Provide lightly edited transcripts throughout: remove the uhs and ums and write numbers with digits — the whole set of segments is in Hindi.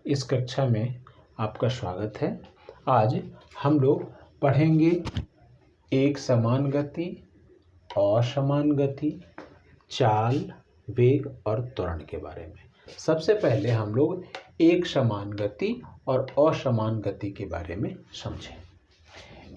इस कक्षा में आपका स्वागत है। आज हम लोग पढ़ेंगे एक समान गति, असमान गति, चाल, वेग और त्वरण के बारे में। सबसे पहले हम लोग एक समान गति और असमान गति के बारे में समझें।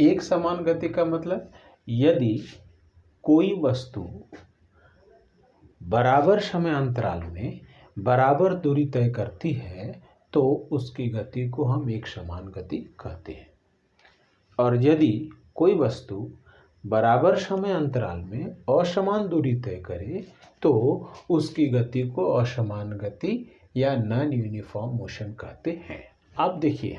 एक समान गति का मतलब यदि कोई वस्तु बराबर समय अंतराल में बराबर दूरी तय करती है तो उसकी गति को हम एक समान गति कहते हैं। और यदि कोई वस्तु बराबर समय अंतराल में असमान दूरी तय करे तो उसकी गति को असमान गति या नॉन यूनिफॉर्म मोशन कहते हैं। अब देखिए,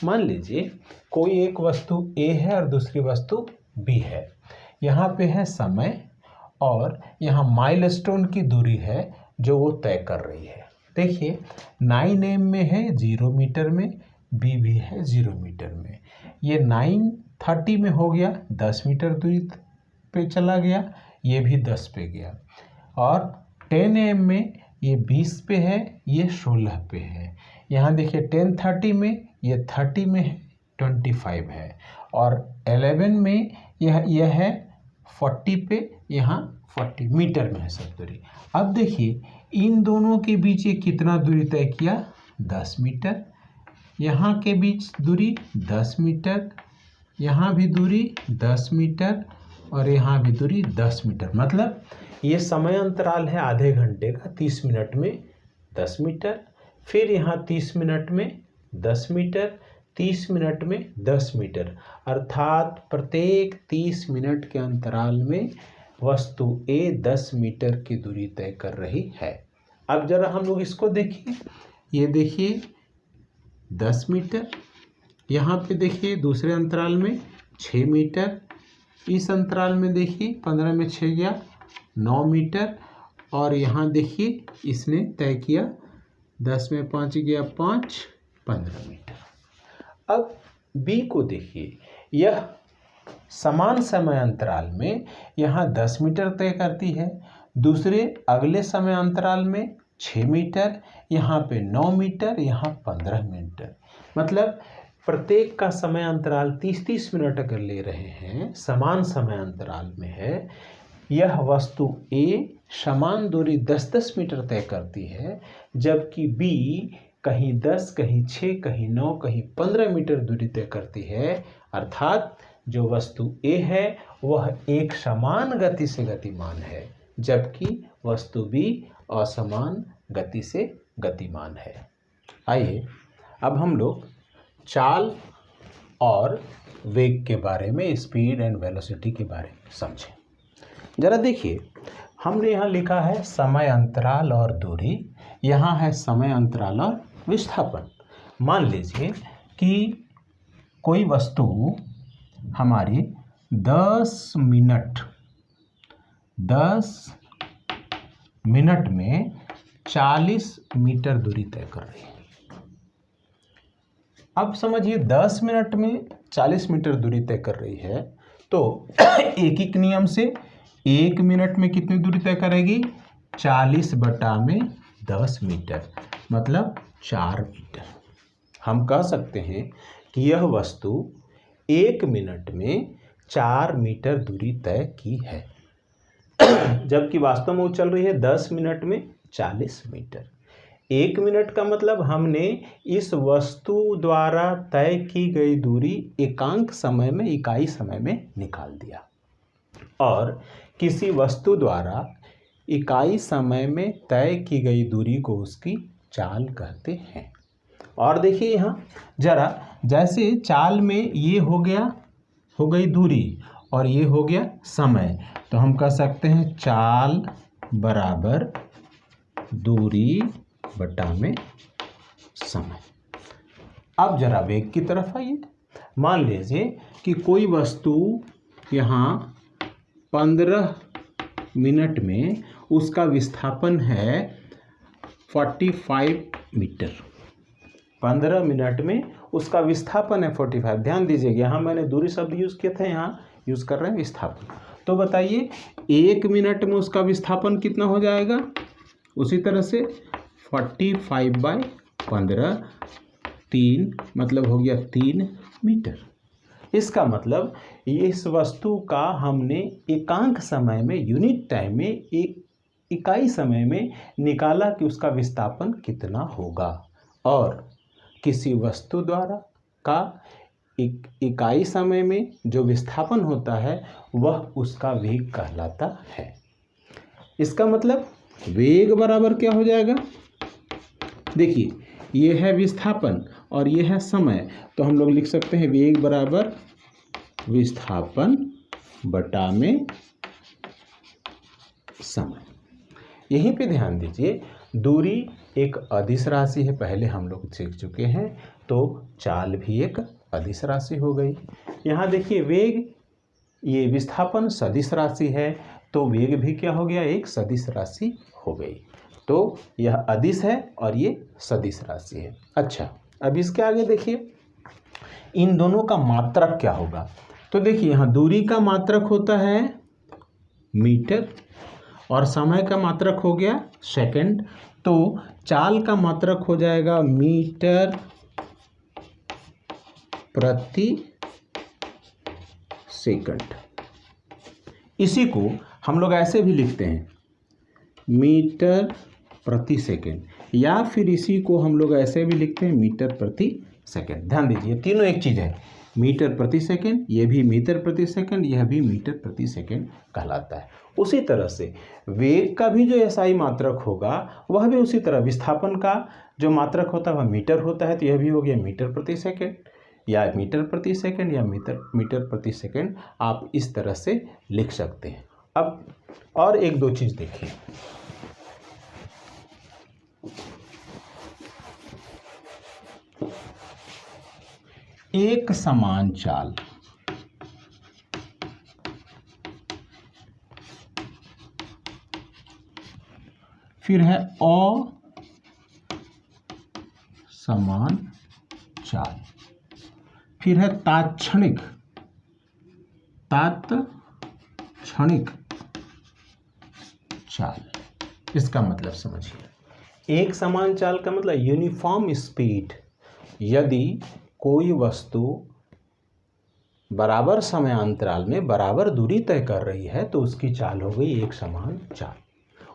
मान लीजिए कोई एक वस्तु ए है और दूसरी वस्तु बी है। यहाँ पे है समय और यहाँ माइलस्टोन की दूरी है जो वो तय कर रही है। देखिए 9m में है 0 मीटर में, बी भी है 0 मीटर में। ये 9:30 में हो गया, 10 मीटर दूरी पे चला गया, ये भी 10 पे गया। और 10am में ये 20 पे है, ये 16 पे है। यहाँ देखिए 10:30 में ये 30 में है, 25 है। और 11 में यह है 40 पे, यहाँ 40 मीटर में है सब दूरी। अब देखिए इन दोनों के बीच ये कितना दूरी तय किया, 10 मीटर। यहाँ के बीच दूरी 10 मीटर, यहाँ भी दूरी 10 मीटर और यहाँ भी दूरी 10 मीटर। मतलब ये समय अंतराल है आधे घंटे का, 30 मिनट में 10 मीटर, फिर यहाँ 30 मिनट में 10 मीटर, 30 मिनट में 10 मीटर। अर्थात प्रत्येक 30 मिनट के अंतराल में वस्तु A 10 मीटर की दूरी तय कर रही है। अब जरा हम लोग इसको देखिए, ये देखिए 10 मीटर, यहाँ पे देखिए दूसरे अंतराल में 6 मीटर, इस अंतराल में देखिए 15 में 6 गया 9 मीटर, और यहाँ देखिए इसने तय किया 10 में 5 गया 5, 15 मीटर। अब B को देखिए, यह समान समय अंतराल में यहाँ 10 मीटर तय करती है, दूसरे अगले समय अंतराल में 6 मीटर, यहाँ पे 9 मीटर, यहाँ 15 मीटर। मतलब प्रत्येक का समय अंतराल 30-30 मिनट अगर ले रहे हैं, समान समय अंतराल में है, यह वस्तु A समान दूरी 10-10 मीटर तय करती है, जबकि B कहीं 10, कहीं 6, कहीं 9, कहीं 15 मीटर दूरी तय करती है। अर्थात जो वस्तु A है वह एक समान गति से गतिमान है, जबकि वस्तु B असमान गति से गतिमान है। आइए अब हम लोग चाल और वेग के बारे में, स्पीड एंड वेलोसिटी के बारे में समझें। जरा देखिए, हमने यहाँ लिखा है समय अंतराल और दूरी, यहाँ है समय अंतराल और विस्थापन। मान लीजिए कि कोई वस्तु हमारी 10 मिनट में 40 मीटर दूरी तय कर रही है। अब समझिए 10 मिनट में 40 मीटर दूरी तय कर रही है तो एक नियम से 1 मिनट में कितनी दूरी तय करेगी, 40/10 मीटर, मतलब 4 मीटर। हम कह सकते हैं कि यह वस्तु 1 मिनट में 4 मीटर दूरी तय की है, जबकि वास्तव में वो चल रही है 10 मिनट में 40 मीटर। 1 मिनट का मतलब हमने इस वस्तु द्वारा तय की गई दूरी एकांक समय में, इकाई समय में निकाल दिया। और किसी वस्तु द्वारा इकाई समय में तय की गई दूरी को उसकी चाल कहते हैं। और देखिए यहाँ जरा, जैसे चाल में ये हो गई दूरी और ये हो गया समय, तो हम कह सकते हैं चाल बराबर दूरी बटा में समय। अब जरा वेग की तरफ आइए। मान लीजिए कि कोई वस्तु यहाँ 15 मिनट में उसका विस्थापन है 45 मीटर। 15 मिनट में उसका विस्थापन है 45। ध्यान दीजिएगा, यहाँ मैंने दूरी शब्द यूज़ किए थे, यहाँ यूज़ कर रहे हैं विस्थापन। तो बताइए 1 मिनट में उसका विस्थापन कितना हो जाएगा। उसी तरह से 45/15 15, 3 मतलब हो गया 3 मीटर। इसका मतलब इस वस्तु का हमने एकांक समय में, यूनिट टाइम में, एक इकाई समय में निकाला कि उसका विस्थापन कितना होगा, और किसी वस्तु द्वारा का इकाई समय में जो विस्थापन होता है वह उसका वेग कहलाता है। इसका मतलब वेग बराबर क्या हो जाएगा, देखिए ये है विस्थापन और ये है समय, तो हम लोग लिख सकते हैं वेग बराबर विस्थापन बटा में समय। यहीं पे ध्यान दीजिए, दूरी एक अदिश राशि है, पहले हम लोग सीख चुके हैं, तो चाल भी एक अदिश राशि हो गई। यहाँ देखिए वेग, ये विस्थापन सदिश राशि है, तो वेग भी क्या हो गया, एक सदिश राशि हो गई। तो यह अदिश है और ये सदिश राशि है। अच्छा, अब इसके आगे देखिए इन दोनों का मात्रक क्या होगा। तो देखिए यहाँ दूरी का मात्रक होता है मीटर और समय का मात्रक हो गया सेकंड, तो चाल का मात्रक हो जाएगा मीटर प्रति सेकंड। इसी को हम लोग ऐसे भी लिखते हैं मीटर प्रति सेकंड, या फिर इसी को हम लोग ऐसे भी लिखते हैं मीटर प्रति सेकंड। ध्यान दीजिए तीनों एक चीज़ है, मीटर प्रति सेकंड, ये भी मीटर प्रति सेकंड, यह भी मीटर प्रति सेकंड कहलाता है। उसी तरह से वेग का भी जो एसआई मात्रक होगा वह भी उसी तरह, विस्थापन का जो मात्रक होता है वह मीटर होता है, तो यह भी हो गया मीटर प्रति सेकंड, या मीटर प्रति सेकंड, या मीटर प्रति सेकंड, आप इस तरह से लिख सकते हैं। अब और एक दो चीज़ देखिए, एक समान चाल, फिर है असमान चाल, फिर है तात्क्षणिक चाल। इसका मतलब समझिए, एक समान चाल का मतलब यूनिफॉर्म स्पीड। यदि कोई वस्तु बराबर समय अंतराल में बराबर दूरी तय कर रही है तो उसकी चाल हो गई एक समान चाल।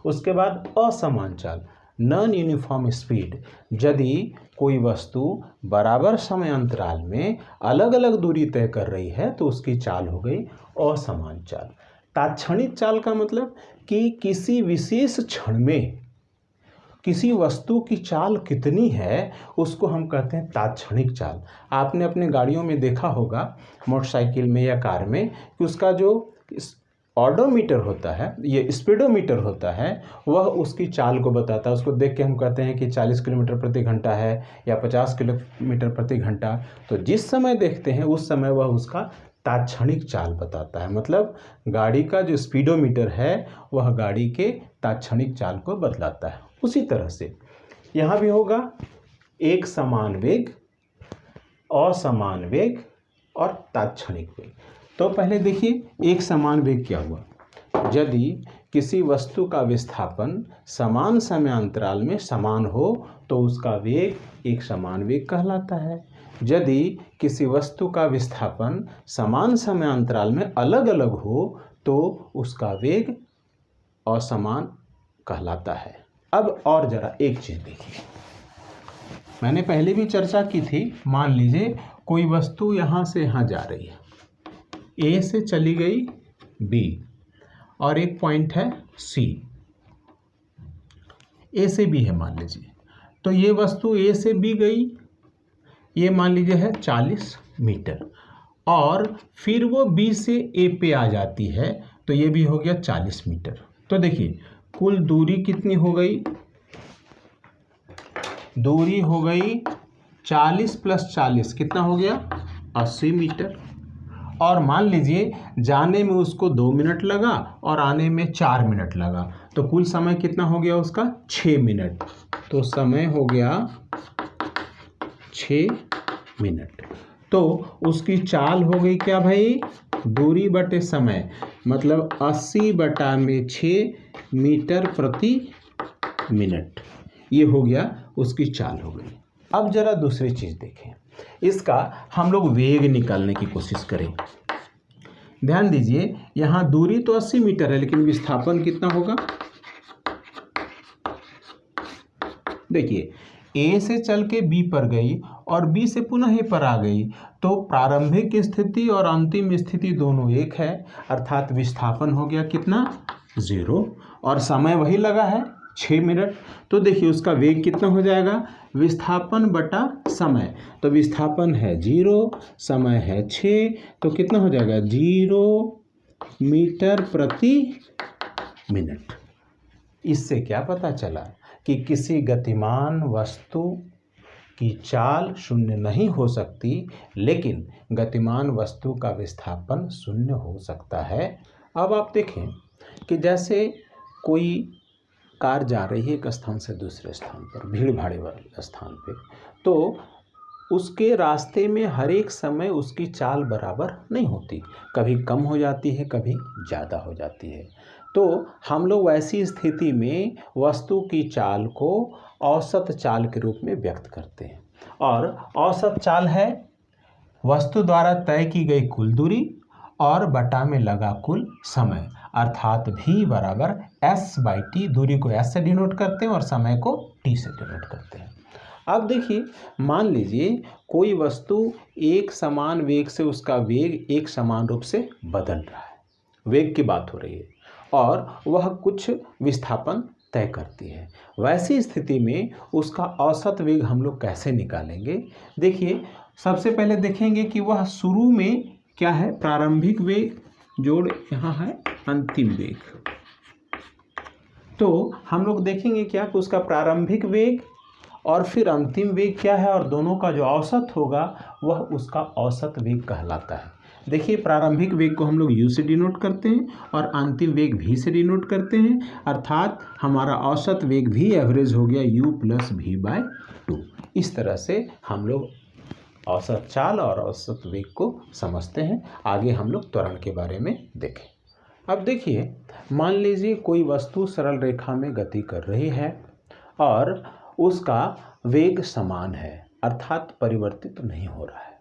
उसके बाद असमान चाल, नॉन यूनिफॉर्म स्पीड। यदि कोई वस्तु बराबर समय अंतराल में अलग अलग दूरी तय कर रही है तो उसकी चाल हो गई असमान चाल। तात्क्षणिक चाल का मतलब कि किसी विशेष क्षण में किसी वस्तु की चाल कितनी है उसको हम कहते हैं तात्क्षणिक चाल। आपने अपने गाड़ियों में देखा होगा, मोटरसाइकिल में या कार में, कि उसका जो ऑडोमीटर होता है, ये स्पीडोमीटर होता है, वह उसकी चाल को बताता है। उसको देख के हम कहते हैं कि 40 किलोमीटर प्रति घंटा है या 50 किलोमीटर प्रति घंटा। तो जिस समय देखते हैं उस समय वह उसका तात्क्षणिक चाल बताता है। मतलब गाड़ी का जो स्पीडोमीटर है वह गाड़ी के तात्क्षणिक चाल को बतलाता है। उसी तरह से यहाँ भी होगा एक समान वेग, असमान वेग और तात्क्षणिक वेग। तो पहले देखिए एक समान वेग क्या हुआ, यदि किसी वस्तु का विस्थापन समान समय अंतराल में समान हो तो उसका वेग एक समान वेग कहलाता है। यदि किसी वस्तु का विस्थापन समान समय अंतराल में अलग अलग हो तो उसका वेग असमान कहलाता है। अब और जरा एक चीज़ देखिए, मैंने पहले भी चर्चा की थी। मान लीजिए कोई वस्तु यहाँ से यहाँ जा रही है, ए से चली गई बी और एक पॉइंट है सी, ए से बी है मान लीजिए। तो ये वस्तु ए से बी गई, ये मान लीजिए है 40 मीटर, और फिर वो बी से ए पे आ जाती है तो ये भी हो गया 40 मीटर। तो देखिए कुल दूरी कितनी हो गई, दूरी हो गई 40 + 40 कितना हो गया 80 मीटर। और मान लीजिए जाने में उसको 2 मिनट लगा और आने में 4 मिनट लगा, तो कुल समय कितना हो गया उसका 6 मिनट। तो समय हो गया 6 मिनट। तो उसकी चाल हो गई क्या भाई, दूरी बटे समय, मतलब 80/6 मीटर प्रति मिनट। ये हो गया उसकी चाल हो गई। अब जरा दूसरी चीज़ देखें, इसका हम लोग वेग निकालने की कोशिश करें। ध्यान दीजिए, यहाँ दूरी तो 80 मीटर है, लेकिन विस्थापन कितना होगा? देखिए, ए से चल के बी पर गई और बी से पुनः ए पर आ गई, तो प्रारंभिक स्थिति और अंतिम स्थिति दोनों एक है, अर्थात विस्थापन हो गया कितना? 0, और समय वही लगा है 6 मिनट। तो देखिए उसका वेग कितना हो जाएगा? विस्थापन बटा समय, तो विस्थापन है 0, समय है 6, तो कितना हो जाएगा? 0 मीटर प्रति मिनट। इससे क्या पता चला कि किसी गतिमान वस्तु की चाल शून्य नहीं हो सकती, लेकिन गतिमान वस्तु का विस्थापन शून्य हो सकता है। अब आप देखें कि जैसे कोई कार जा रही है एक स्थान से दूसरे स्थान पर, भीड़ भाड़ वाले स्थान पे, तो उसके रास्ते में हर एक समय उसकी चाल बराबर नहीं होती, कभी कम हो जाती है, कभी ज़्यादा हो जाती है। तो हम लोग वैसी स्थिति में वस्तु की चाल को औसत चाल के रूप में व्यक्त करते हैं, और औसत चाल है वस्तु द्वारा तय की गई कुल दूरी और बटा में लगा कुल समय, अर्थात v बराबर s/t। दूरी को s से डिनोट करते हैं और समय को t से डिनोट करते हैं। अब देखिए, मान लीजिए कोई वस्तु एक समान वेग से उसका वेग एक समान रूप से बदल रहा है, वेग की बात हो रही है, और वह कुछ विस्थापन तय करती है। वैसी स्थिति में उसका औसत वेग हम लोग कैसे निकालेंगे? देखिए, सबसे पहले देखेंगे कि वह शुरू में क्या है, प्रारंभिक वेग जोड़ यहाँ है अंतिम वेग। तो हम लोग देखेंगे क्या कि उसका प्रारंभिक वेग और फिर अंतिम वेग क्या है, और दोनों का जो औसत होगा वह उसका औसत वेग कहलाता है। देखिए, प्रारंभिक वेग को हम लोग u से डिनोट करते हैं और अंतिम वेग v से डिनोट करते हैं, अर्थात हमारा औसत वेग भी एवरेज हो गया u + v/2। इस तरह से हम लोग औसत चाल और औसत वेग को समझते हैं। आगे हम लोग त्वरण के बारे में देखें। अब देखिए, मान लीजिए कोई वस्तु सरल रेखा में गति कर रही है और उसका वेग समान है, अर्थात परिवर्तित नहीं हो रहा है।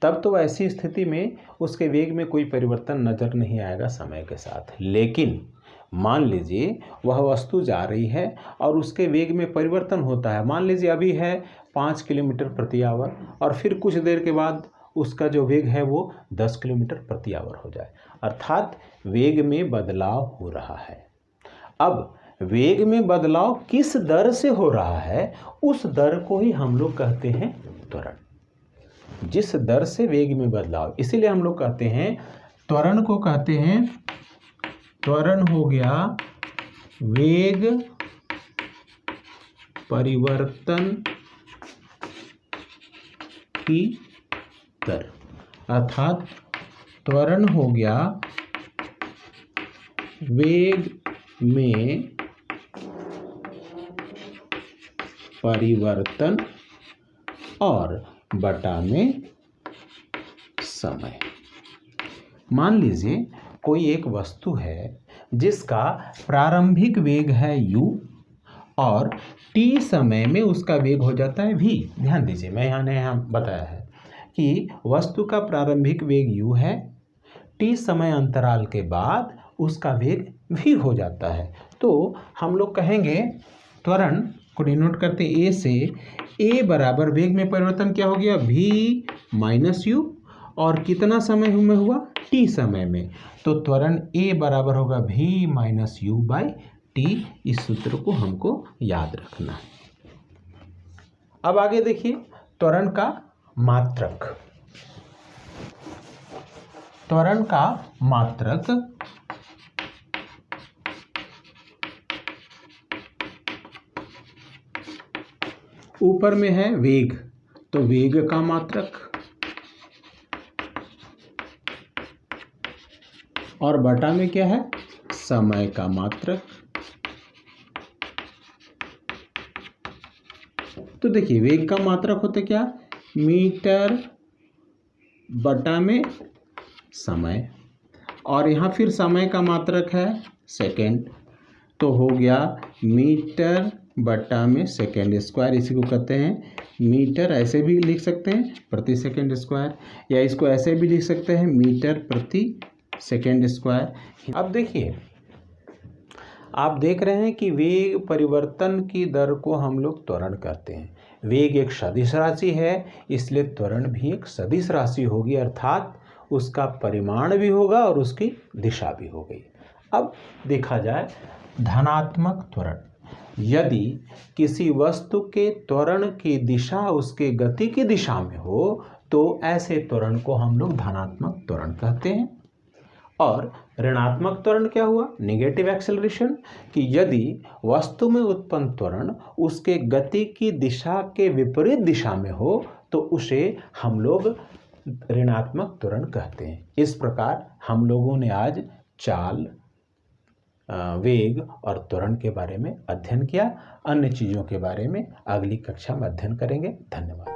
तब तो ऐसी स्थिति में उसके वेग में कोई परिवर्तन नज़र नहीं आएगा समय के साथ। लेकिन मान लीजिए वह वस्तु जा रही है और उसके वेग में परिवर्तन होता है। मान लीजिए अभी है 5 किलोमीटर प्रति आवर, और फिर कुछ देर के बाद उसका जो वेग है वो 10 किलोमीटर प्रति आवर हो जाए, अर्थात वेग में बदलाव हो रहा है। अब वेग में बदलाव किस दर से हो रहा है, उस दर को ही हम लोग कहते हैं त्वरण। जिस दर से वेग में बदलाव, इसीलिए हम लोग कहते हैं त्वरण को कहते हैं, त्वरण हो गया वेग परिवर्तन की दर, अर्थात त्वरण हो गया वेग में परिवर्तन और बटा में समय। मान लीजिए कोई एक वस्तु है जिसका प्रारंभिक वेग है u और t समय में उसका वेग हो जाता है v। ध्यान दीजिए, मैं यहाँ बताया है कि वस्तु का प्रारंभिक वेग u है, t समय अंतराल के बाद उसका वेग v हो जाता है। तो हम लोग कहेंगे त्वरण को डिनोट करते a से, a बराबर वेग में परिवर्तन क्या हो गया, v - u, और कितना समय में हुआ, t समय में। तो त्वरण a बराबर होगा v - u/t। इस सूत्र को हमको याद रखना है। अब आगे देखिए त्वरण का मात्रक। त्वरण का मात्रक ऊपर में है वेग, तो वेग का मात्रक, और बटा में क्या है, समय का मात्रक। तो देखिए वेग का मात्रक होते क्या, मीटर बटा में समय, और यहाँ फिर समय का मात्रक है सेकेंड। तो हो गया मीटर बटा में सेकेंड स्क्वायर, इसी को कहते हैं मीटर। ऐसे भी लिख सकते हैं प्रति सेकेंड स्क्वायर, या इसको ऐसे भी लिख सकते हैं मीटर प्रति सेकेंड स्क्वायर। अब देखिए, आप देख रहे हैं कि वेग परिवर्तन की दर को हम लोग त्वरण कहते हैं। वेग एक सदिश राशि है, इसलिए त्वरण भी एक सदिश राशि होगी, अर्थात उसका परिमाण भी होगा और उसकी दिशा भी हो गई। अब देखा जाए धनात्मक त्वरण, यदि किसी वस्तु के त्वरण की दिशा उसके गति की दिशा में हो तो ऐसे त्वरण को हम लोग धनात्मक त्वरण कहते हैं। और ऋणात्मक त्वरण क्या हुआ? नेगेटिव एक्सेलरेशन, कि यदि वस्तु में उत्पन्न त्वरण उसके गति की दिशा के विपरीत दिशा में हो तो उसे हम लोग ऋणात्मक त्वरण कहते हैं। इस प्रकार हम लोगों ने आज चाल, वेग और त्वरण के बारे में अध्ययन किया। अन्य चीज़ों के बारे में अगली कक्षा में अध्ययन करेंगे। धन्यवाद।